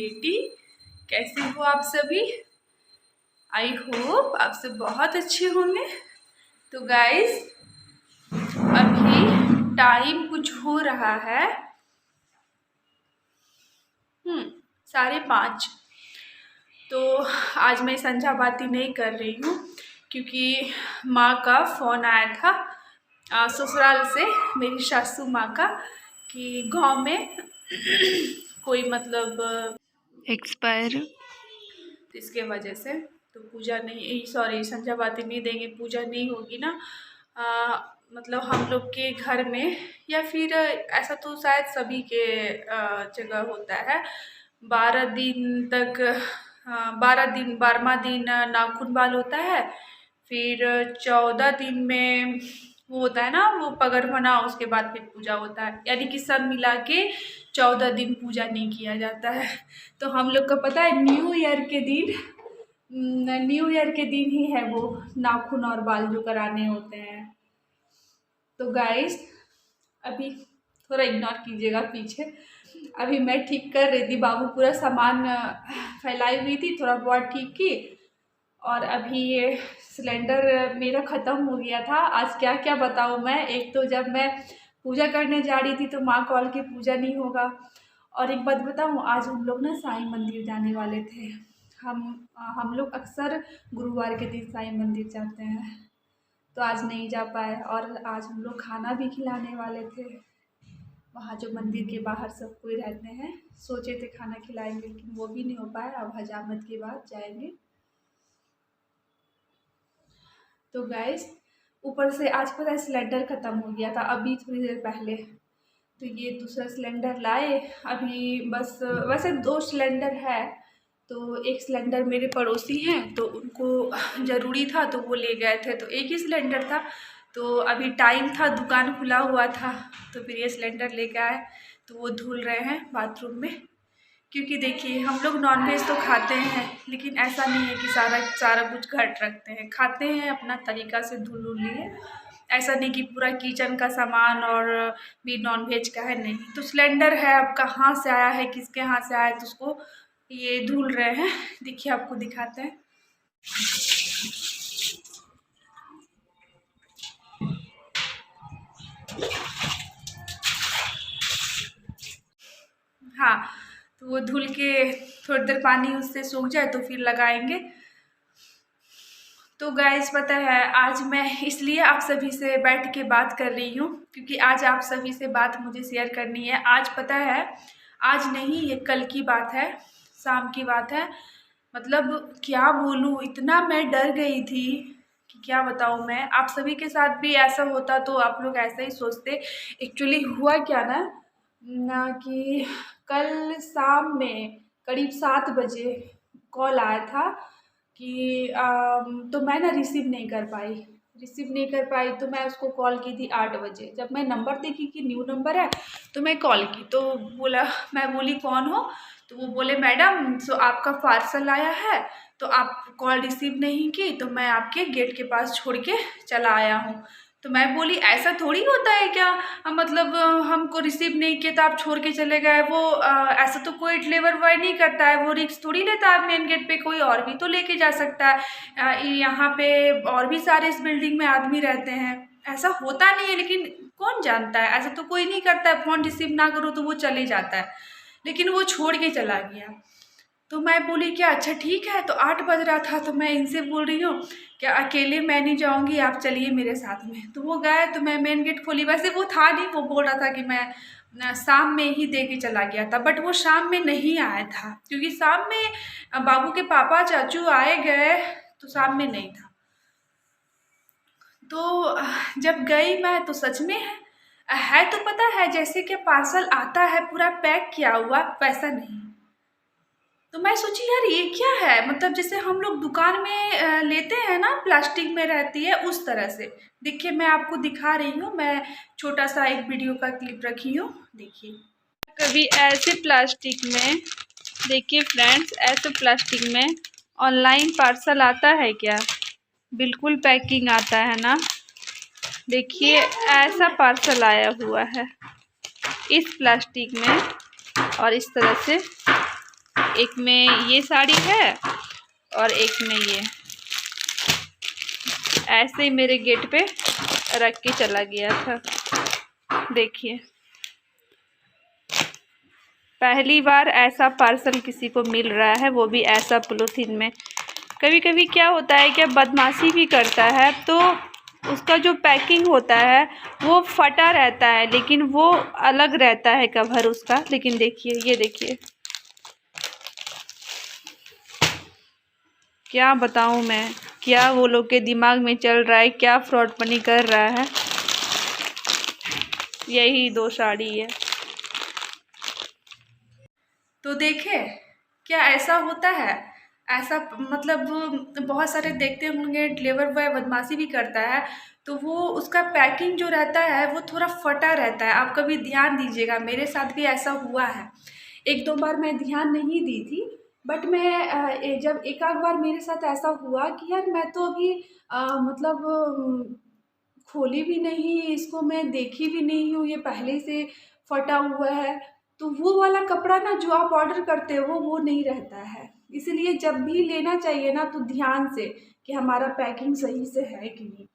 बेटी। कैसे हो आप सभी? आई होप आप सब बहुत अच्छे होंगे। तो गाइस अभी टाइम कुछ हो रहा है 5:30। तो आज मैं संझा बाती नहीं कर रही हूँ क्योंकि माँ का फ़ोन आया था ससुराल से, मेरी सासू माँ का, कि गांव में कोई मतलब एक्सपायर, इसके वजह से तो पूजा नहीं, सॉरी संझा बाती नहीं देंगे, पूजा नहीं होगी ना। मतलब हम लोग के घर में, या फिर ऐसा तो शायद सभी के जगह होता है, 12 दिन तक 12वां दिन नाखून बाल होता है। फिर 14 दिन में वो होता है ना, वो पगरमना, उसके बाद फिर पूजा होता है। यानी कि सब मिला के 14 दिन पूजा नहीं किया जाता है। तो हम लोग को पता है न्यू ईयर के दिन ही है वो नाखून और बाल जो कराने होते हैं। तो गाइस अभी थोड़ा इग्नोर कीजिएगा पीछे, अभी मैं ठीक कर रही थी, बाबू पूरा सामान फैलाई हुई थी, थोड़ा बहुत ठीक की। और अभी ये सिलेंडर मेरा ख़त्म हो गया था। आज क्या क्या बताऊँ मैं। एक तो जब मैं पूजा करने जा रही थी तो माँ कॉल की पूजा नहीं होगा। और एक बात बताऊँ, आज हम लोग ना साईं मंदिर जाने वाले थे। हम लोग अक्सर गुरुवार के दिन साईं मंदिर जाते हैं, तो आज नहीं जा पाए। और आज हम लोग खाना भी खिलाने वाले थे वहाँ, जो मंदिर के बाहर सब कोई रहते हैं। सोचे थे खाना खिलाएंगे, लेकिन वो भी नहीं हो पाया। अब हजामत के बाद जाएंगे। तो गैस ऊपर से आज पता है सिलेंडर ख़त्म हो गया था अभी थोड़ी देर पहले, तो ये दूसरा सिलेंडर लाए अभी। बस वैसे 2 सिलेंडर है, तो एक सिलेंडर मेरे पड़ोसी हैं तो उनको ज़रूरी था तो वो ले गए थे, तो एक ही सिलेंडर था। तो अभी टाइम था, दुकान खुला हुआ था, तो फिर ये सिलेंडर लेके आए। तो वो धुल रहे हैं बाथरूम में, क्योंकि देखिए हम लोग नॉनवेज तो खाते हैं, लेकिन ऐसा नहीं है कि सारा कुछ घट रखते हैं, खाते हैं अपना तरीका से धुल लिए। ऐसा नहीं कि पूरा किचन का सामान और भी नॉनवेज का है, नहीं। तो सिलेंडर है, अब कहाँ से आया है, किसके यहाँ से आया है, तो उसको ये धुल रहे हैं। देखिए आपको दिखाते हैं। हाँ, तो वो धुल के थोड़ी देर पानी उससे सूख जाए तो फिर लगाएंगे। तो गाइस पता है आज मैं इसलिए आप सभी से बैठ के बात कर रही हूँ क्योंकि आज आप सभी से बात मुझे शेयर करनी है। आज पता है, आज नहीं, ये कल की बात है, शाम की बात है। मतलब क्या बोलूँ, इतना मैं डर गई थी कि क्या बताऊँ मैं। आप सभी के साथ भी ऐसा होता तो आप लोग ऐसा ही सोचते। एक्चुअली हुआ क्या ना कि कल शाम में करीब 7 बजे कॉल आया था कि तो मैं ना रिसीव नहीं कर पाई। तो मैं उसको कॉल की थी 8 बजे। जब मैं नंबर देखी कि न्यू नंबर है तो मैं कॉल की, तो मैं बोली कौन हो? तो वो बोले मैडम सो आपका पार्सल आया है, तो आप कॉल रिसीव नहीं की, तो मैं आपके गेट के पास छोड़ के चला आया हूँ। तो मैं बोली ऐसा थोड़ी होता है क्या, मतलब हमको रिसीव नहीं किया तो आप छोड़ के चले गए। वो ऐसा तो कोई डिलीवर बॉय नहीं करता है, वो रिस्क थोड़ी लेता है। मेन गेट पे कोई और भी तो लेके जा सकता है। यहाँ पे और भी सारे इस बिल्डिंग में आदमी रहते हैं, ऐसा होता नहीं है। लेकिन कौन जानता है, ऐसा तो कोई नहीं करता है। फ़ोन रिसीव ना करो तो वो चले जाता है, लेकिन वो छोड़ के चला गया। तो मैं बोली क्या, अच्छा ठीक है। तो 8 बज रहा था, तो मैं इनसे बोल रही हूँ क्या अकेले मैं नहीं जाऊँगी, आप चलिए मेरे साथ में। तो वो गए, तो मैं मेन गेट खोली। वैसे वो था नहीं, वो बोल रहा था कि मैं शाम में ही दे के चला गया था, बट वो शाम में नहीं आया था क्योंकि शाम में बाबू के पापा चाचू आए गए, तो शाम में नहीं था। तो जब गई मैं तो सच में है तो पता है जैसे कि पार्सल आता है पूरा पैक किया हुआ, वैसा नहीं। तो मैं सोची यार ये क्या है, मतलब जैसे हम लोग दुकान में लेते हैं ना, प्लास्टिक में रहती है उस तरह से। देखिए मैं आपको दिखा रही हूँ, मैं छोटा सा एक वीडियो का क्लिप रखी हूँ, देखिए। कभी ऐसे प्लास्टिक में, देखिए फ्रेंड्स, ऐसे प्लास्टिक में ऑनलाइन पार्सल आता है क्या? बिल्कुल पैकिंग आता है ना। देखिए ऐसा पार्सल आया हुआ है इस प्लास्टिक में, और इस तरह से एक में ये साड़ी है और एक में ये। ऐसे ही मेरे गेट पे रख के चला गया था। देखिए, पहली बार ऐसा पार्सल किसी को मिल रहा है, वो भी ऐसा पॉलीथीन में। कभी कभी क्या होता है, क्या बदमाशी भी करता है तो उसका जो पैकिंग होता है वो फटा रहता है, लेकिन वो अलग रहता है कवर उसका। लेकिन देखिए, ये देखिए, क्या बताऊं मैं, क्या वो लोग के दिमाग में चल रहा है, क्या फ्रॉड पनी कर रहा है। यही 2 साड़ी है। तो देखे, क्या ऐसा होता है? ऐसा मतलब बहुत सारे देखते होंगे डिलीवर बॉय बदमाशी भी करता है, तो वो उसका पैकिंग जो रहता है वो थोड़ा फटा रहता है। आप कभी ध्यान दीजिएगा, मेरे साथ भी ऐसा हुआ है। एक दो बार मैं ध्यान नहीं दी थी, बट मैं जब एक आध बार मेरे साथ ऐसा हुआ कि यार मैं तो अभी मतलब खोली भी नहीं इसको, मैं देखी भी नहीं हूँ, ये पहले से फटा हुआ है। तो वो वाला कपड़ा ना जो आप ऑर्डर करते हो वो नहीं रहता है। इसलिए जब भी लेना चाहिए ना तो ध्यान से कि हमारा पैकिंग सही से है कि नहीं।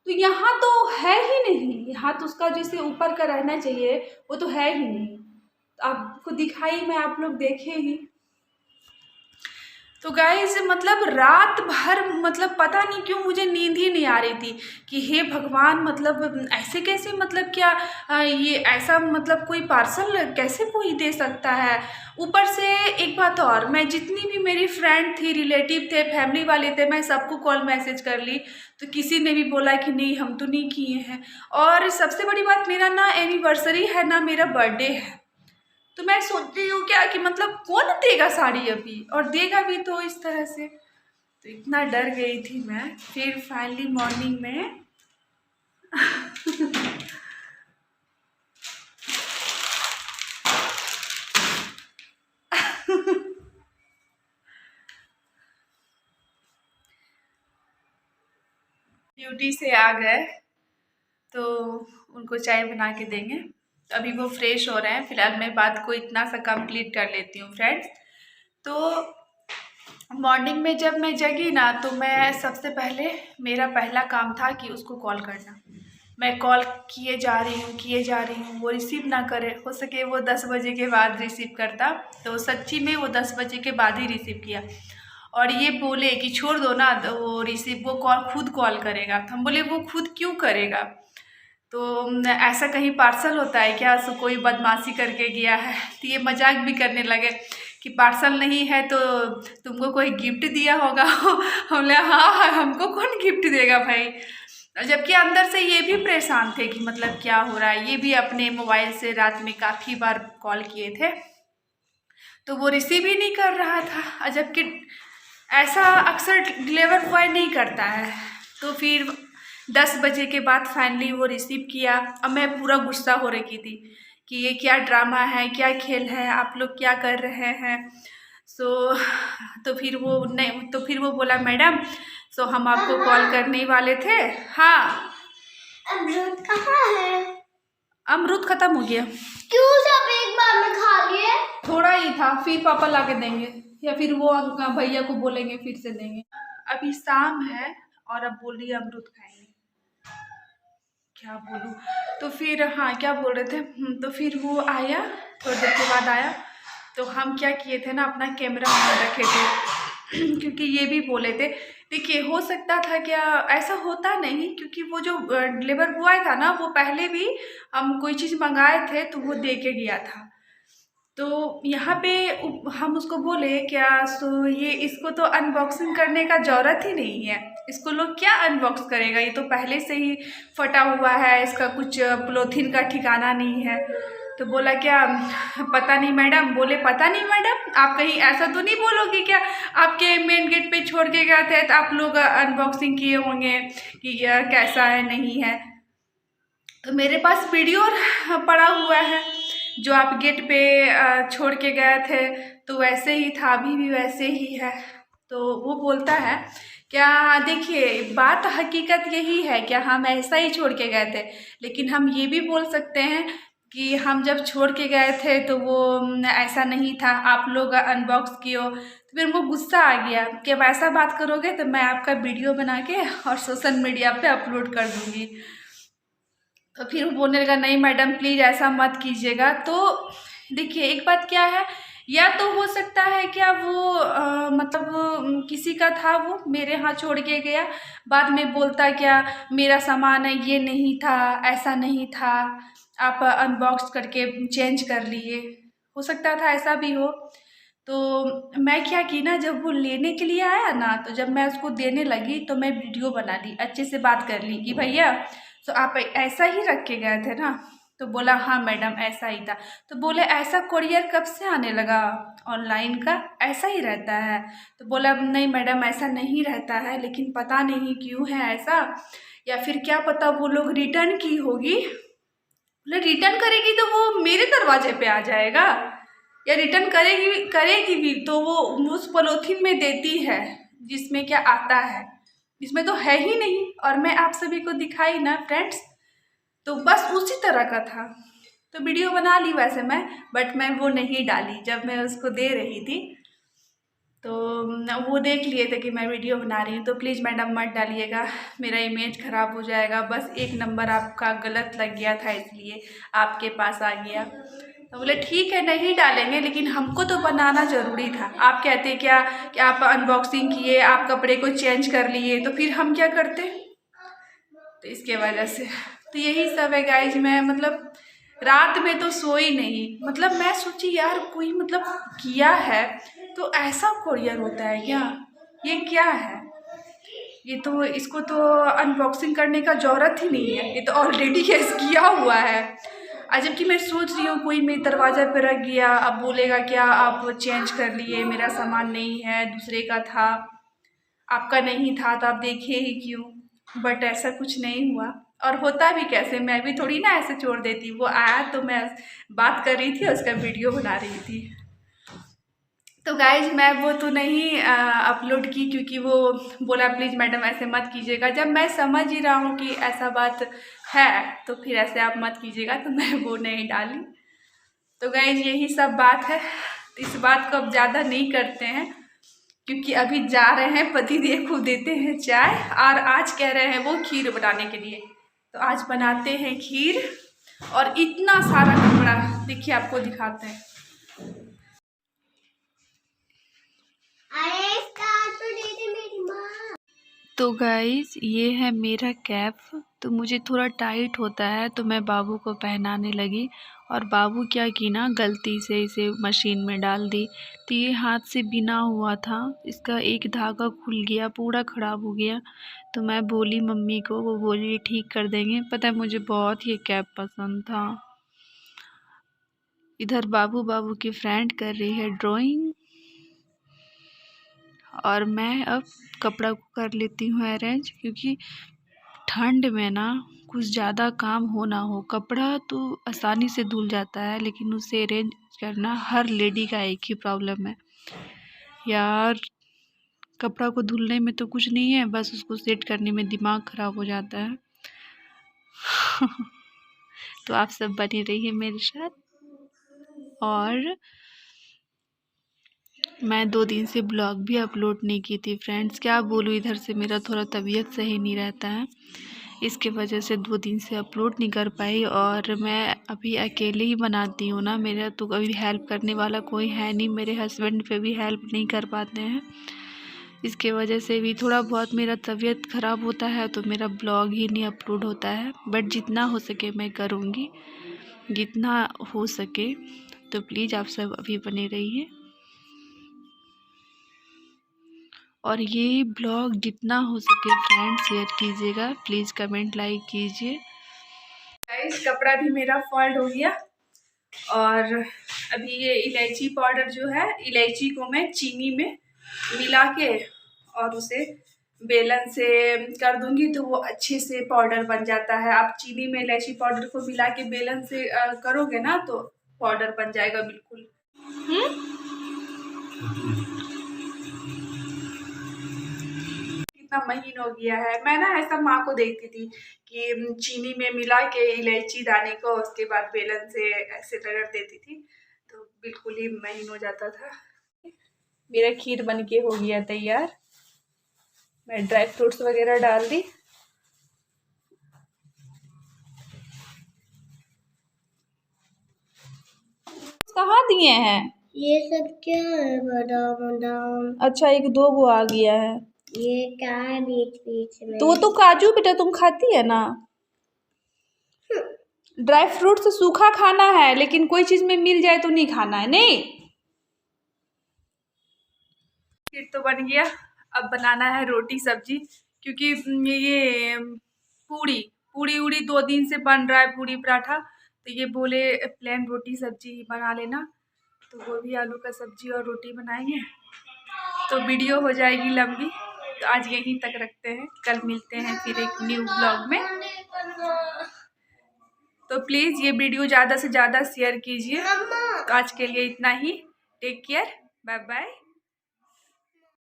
तो यहाँ तो है ही नहीं, यहाँ तो उसका जैसे ऊपर का रहना चाहिए वो तो है ही नहीं। तो आपको दिखाई, मैं आप लोग देखे ही। तो गाइस मतलब रात भर मतलब पता नहीं क्यों मुझे नींद ही नहीं आ रही थी कि हे भगवान, मतलब ऐसे कैसे, मतलब क्या ये ऐसा, मतलब कोई पार्सल कैसे कोई दे सकता है। ऊपर से एक बात और, मैं जितनी भी मेरी फ्रेंड थी, रिलेटिव थे, फैमिली वाले थे, मैं सबको कॉल मैसेज कर ली, तो किसी ने भी बोला कि नहीं हम तो नहीं किए हैं। और सबसे बड़ी बात, मेरा ना एनिवर्सरी है ना मेरा बर्थडे है, तो मैं सोच रही हूँ क्या कि मतलब कौन देगा साड़ी अभी, और देगा भी तो इस तरह से। तो इतना डर गई थी मैं। फिर फाइनली मॉर्निंग में ड्यूटी से आ गए तो उनको चाय बना के देंगे। अभी वो फ्रेश हो रहे हैं। फिलहाल मैं बात को इतना सा कंप्लीट कर लेती हूँ फ्रेंड्स। तो मॉर्निंग में जब मैं जगी ना, तो मैं सबसे पहले, मेरा पहला काम था कि उसको कॉल करना। मैं कॉल किए जा रही हूँ, वो रिसीव ना करे। हो सके वो 10 बजे के बाद रिसीव करता, तो सच्ची में वो 10 बजे के बाद ही रिसीव किया। और ये बोले कि छोड़ दो ना, तो वो रिसीव, वो कॉल खुद कॉल करेगा। तो हम बोले वो खुद क्यों करेगा, तो ऐसा कहीं पार्सल होता है क्या, सो कोई बदमाशी करके गया है। तो ये मजाक भी करने लगे कि पार्सल नहीं है तो तुमको कोई गिफ्ट दिया होगा। हम बोले हाँ, हमको कौन गिफ्ट देगा भाई। जबकि अंदर से ये भी परेशान थे कि मतलब क्या हो रहा है। ये भी अपने मोबाइल से रात में काफ़ी बार कॉल किए थे, तो वो रिसीव ही नहीं कर रहा था। जबकि ऐसा अक्सर डिलीवर बॉय नहीं करता है। तो फिर 10 बजे के बाद फाइनली वो रिसीव किया। अब मैं पूरा गुस्सा हो रही थी कि ये क्या ड्रामा है, क्या खेल है, आप लोग क्या कर रहे हैं। सो तो फिर वो बोला मैडम, सो हम आपको कॉल करने ही वाले थे। हाँ, अमरूद कहाँ है? अमरूद खत्म हो गया। क्यों, सब एक बार में खा लिए? थोड़ा ही था, फिर पापा ला के देंगे, या फिर वो भैया को बोलेंगे फिर से देंगे। अभी शाम है और अब बोल रही है अमरूद खाएंगे। क्या बोलूँ। तो फिर हाँ, क्या बोल रहे थे, तो फिर वो आया, थोड़ी देर के बाद आया। तो हम क्या किए थे ना, अपना कैमरा ऑन रखे थे। क्योंकि ये भी बोले थे, देखिए हो सकता था क्या, ऐसा होता नहीं, क्योंकि वो जो डिलीवर बॉय था ना, वो पहले भी हम कोई चीज़ मंगाए थे तो वो दे के गया था। तो यहाँ पे हम उसको बोले क्या, सो ये इसको तो अनबॉक्सिंग करने का ज़रूरत ही नहीं है, इसको लोग क्या अनबॉक्स करेगा, ये तो पहले से ही फटा हुआ है, इसका कुछ पॉलीथीन का ठिकाना नहीं है। तो बोला क्या, पता नहीं मैडम। बोले पता नहीं मैडम, आप कहीं ऐसा तो नहीं बोलोगे क्या, आपके मेन गेट पे छोड़ के गए थे तो आप लोग अनबॉक्सिंग किए होंगे कि कैसा है नहीं है। तो मेरे पास वीडियो पड़ा हुआ है, जो आप गेट पे छोड़ के गए थे, तो वैसे ही था, अभी भी वैसे ही है। तो वो बोलता है क्या, देखिए बात हकीकत यही है, क्या हम ऐसा ही छोड़ के गए थे, लेकिन हम ये भी बोल सकते हैं कि हम जब छोड़ के गए थे तो वो ऐसा नहीं था, आप लोग अनबॉक्स किए हो। तो फिर उनको गुस्सा आ गया कि अब ऐसा बात करोगे तो मैं आपका वीडियो बना के और सोशल मीडिया पे अपलोड कर दूँगी। तो फिर वो बोलने लगा नहीं मैडम प्लीज़ ऐसा मत कीजिएगा। तो देखिए एक बात क्या है, या तो हो सकता है क्या वो मतलब किसी का था, वो मेरे यहाँ छोड़ के गया, बाद में बोलता क्या मेरा सामान है ये नहीं था, ऐसा नहीं था, आप अनबॉक्स करके चेंज कर लिए। हो सकता था ऐसा भी हो। तो मैं क्या की ना, जब वो लेने के लिए आया ना, तो जब मैं उसको देने लगी तो मैं वीडियो बना ली, अच्छे से बात कर ली कि भैया तो आप ऐसा ही रख के गए थे ना। तो बोला हाँ मैडम ऐसा ही था। तो बोले ऐसा कोरियर कब से आने लगा, ऑनलाइन का ऐसा ही रहता है। तो बोला नहीं मैडम ऐसा नहीं रहता है, लेकिन पता नहीं क्यों है ऐसा, या फिर क्या पता वो लोग रिटर्न की होगी। बोले रिटर्न करेगी तो वो मेरे दरवाजे पे आ जाएगा, या रिटर्न करेगी भी तो वो उस पॉलीथीन में देती है जिसमें क्या आता है, इसमें तो है ही नहीं। और मैं आप सभी को दिखाई ना फ्रेंड्स, तो बस उसी तरह का था। तो वीडियो बना ली वैसे मैं, बट मैं वो नहीं डाली जब मैं उसको दे रही थी। तो वो देख लिए थे कि मैं वीडियो बना रही हूँ, तो प्लीज़ मैडम मत डालिएगा, मेरा इमेज ख़राब हो जाएगा। बस एक नंबर आपका गलत लग गया था इसलिए आपके पास आ गया। तो बोले ठीक है नहीं डालेंगे, लेकिन हमको तो बनाना ज़रूरी था। आप कहते क्या कि आप अनबॉक्सिंग किए, आप कपड़े को चेंज कर लिए, तो फिर हम क्या करते। तो इसके वजह से तो यही सब है गाइज। मैं मतलब रात में तो सोई नहीं, मतलब मैं सोची यार कोई मतलब किया है तो ऐसा कोरियर होता है क्या, ये क्या है, ये तो इसको तो अनबॉक्सिंग करने का ज़रूरत ही नहीं है, ये तो ऑलरेडी केस किया हुआ है। और जबकि मैं सोच रही हूँ कोई मेरे दरवाज़ा पे रख गया, अब बोलेगा क्या आप चेंज कर लिए, मेरा सामान नहीं है दूसरे का था, आपका नहीं था तो आप देखे ही क्यों। बट ऐसा कुछ नहीं हुआ, और होता भी कैसे, मैं भी थोड़ी ना ऐसे छोड़ देती। वो आया तो मैं बात कर रही थी, उसका वीडियो बना रही थी। तो गाइज मैं वो तो नहीं अपलोड की, क्योंकि वो बोला प्लीज़ मैडम ऐसे मत कीजिएगा। जब मैं समझ ही रहा हूँ कि ऐसा बात है तो फिर ऐसे आप मत कीजिएगा, तो मैं वो नहीं डाली। तो गाइज यही सब बात है, इस बात को अब ज़्यादा नहीं करते हैं, क्योंकि अभी जा रहे हैं पतिदेव को देते हैं चाय, और आज कह रहे हैं वो खीर बनाने के लिए। तो आज बनाते हैं खीर। और इतना सारा कपड़ा देखिए आपको दिखाते हैं। तो गाइस ये है मेरा कैप, तो मुझे थोड़ा टाइट होता है तो मैं बाबू को पहनाने लगी, और बाबू क्या की ना गलती से इसे मशीन में डाल दी। तो ये हाथ से बिना हुआ था, इसका एक धागा खुल गया, पूरा ख़राब हो गया। तो मैं बोली मम्मी को, वो बोली ठीक कर देंगे। पता है मुझे बहुत ये कैप पसंद था। इधर बाबू की फ्रेंड कर रही है ड्राइंग, और मैं अब कपड़ा को कर लेती हूँ अरेंज, क्योंकि ठंड में ना कुछ ज़्यादा काम हो ना हो, कपड़ा तो आसानी से धुल जाता है, लेकिन उसे अरेंज करना हर लेडी का एक ही प्रॉब्लम है यार। कपड़ा को धुलने में तो कुछ नहीं है, बस उसको सेट करने में दिमाग ख़राब हो जाता है। तो आप सब बने रहिए मेरे साथ। और मैं 2 दिन से ब्लॉग भी अपलोड नहीं की थी फ्रेंड्स, क्या बोलूँ, इधर से मेरा थोड़ा तबीयत सही नहीं रहता है, इसके वजह से 2 दिन से अपलोड नहीं कर पाई। और मैं अभी अकेले ही बनाती हूँ ना, मेरा तो कभी हेल्प करने वाला कोई है नहीं, मेरे हस्बैंड पे भी हेल्प नहीं कर पाते हैं, इसके वजह से भी थोड़ा बहुत मेरा तबीयत ख़राब होता है, तो मेरा ब्लॉग ही नहीं अपलोड होता है। बट जितना हो सके मैं करूँगी, जितना हो सके। तो प्लीज़ आप सब अभी बने रहिए, और ये ब्लॉग जितना हो सके फ्रेंड शेयर कीजिएगा, प्लीज़ कमेंट लाइक कीजिए। गाइस कपड़ा भी मेरा फोल्ड हो गया, और अभी ये इलायची पाउडर जो है, इलायची को मैं चीनी में मिला के और उसे बेलन से कर दूंगी, तो वो अच्छे से पाउडर बन जाता है। आप चीनी में इलायची पाउडर को मिला के बेलन से करोगे ना, तो पाउडर बन जाएगा बिल्कुल। कितना महीन हो गया है। मैं ना ऐसा माँ को देखती थी कि चीनी में मिला के इलायची दाने को उसके बाद बेलन से ऐसे रगड़ देती थी, तो बिल्कुल ही महीन हो जाता था। मेरा खीर बन के हो गया तैयार। मैं ड्राई फ्रूट्स वगैरह डाल दी। कहाँ दिए हैं ये सब क्या है? बादाम बादाम। अच्छा, एक दो गो आ गया है। ये क्या है बीच बीच में? तो काजू बेटा तुम खाती है ना। ड्राई फ्रूट्स सूखा खाना है, लेकिन कोई चीज में मिल जाए तो नहीं खाना है। नहीं, खीर तो बन गया। अब बनाना है रोटी सब्जी, क्योंकि ये पूड़ी पूड़ी उड़ी 2 दिन से बन रहा है, पूड़ी पराठा। तो ये बोले प्लेन रोटी सब्जी बना लेना, तो वो भी आलू का सब्जी और रोटी बनाएंगे। तो वीडियो हो जाएगी लंबी, तो आज यहीं तक रखते हैं। कल मिलते हैं फिर एक न्यू ब्लॉग में। तो प्लीज़ ये वीडियो ज़्यादा से ज़्यादा शेयर कीजिए। तो आज के लिए इतना ही। Take care, bye bye.